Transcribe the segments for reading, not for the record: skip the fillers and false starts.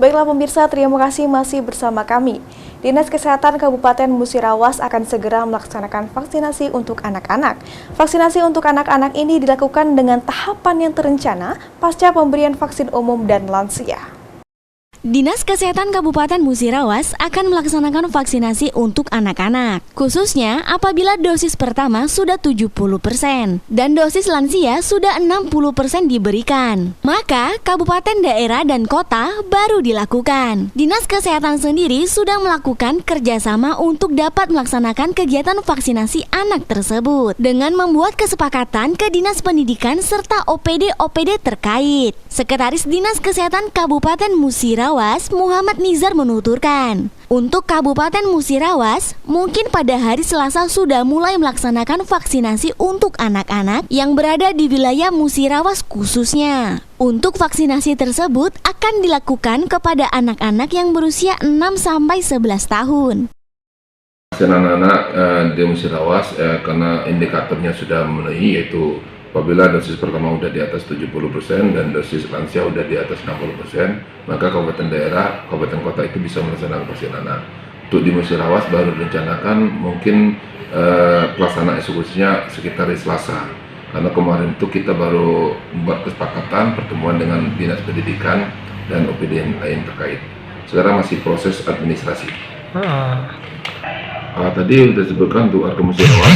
Baiklah pemirsa, terima kasih masih bersama kami. Dinas Kesehatan Kabupaten Musirawas akan segera melaksanakan vaksinasi untuk anak-anak. Vaksinasi untuk anak-anak ini dilakukan dengan tahapan yang terencana pasca pemberian vaksin umum dan lansia. Dinas Kesehatan Kabupaten Musirawas akan melaksanakan vaksinasi untuk anak-anak, khususnya apabila dosis pertama sudah 70% dan dosis lansia sudah 60% diberikan. Maka kabupaten, daerah, dan kota baru dilakukan. Dinas Kesehatan sendiri sudah melakukan kerjasama untuk dapat melaksanakan kegiatan vaksinasi anak tersebut dengan membuat kesepakatan ke Dinas Pendidikan serta OPD-OPD terkait. Sekretaris Dinas Kesehatan Kabupaten Musirawas Muhammad Nizar menuturkan, untuk Kabupaten Musirawas, mungkin pada hari Selasa sudah mulai melaksanakan vaksinasi untuk anak-anak yang berada di wilayah Musirawas khususnya. Untuk vaksinasi tersebut akan dilakukan kepada anak-anak yang berusia 6-11 tahun. Vaksin anak-anak di Musirawas karena indikatornya sudah memenuhi, yaitu apabila dosis pertama sudah di atas 70% dan dosis lansia sudah di atas 60%, maka kabupaten daerah, kabupaten kota itu bisa melaksanakan vaksin anak. Untuk di Musirawas baru direncanakan mungkin pelaksanaan eksekusinya sekitar di Selasa. Karena kemarin itu kita baru membuat kesepakatan pertemuan dengan Dinas Pendidikan dan OPD yang lain terkait. Sekarang masih proses administrasi. Tadi sudah disebutkan untuk warga Musirawas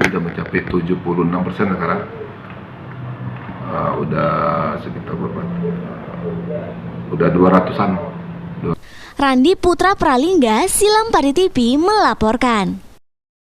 sudah mencapai 76% sekarang. Udah sekitar berapa? Udah 200-an. Randi Putra Pralingga, Silam Pari TV melaporkan.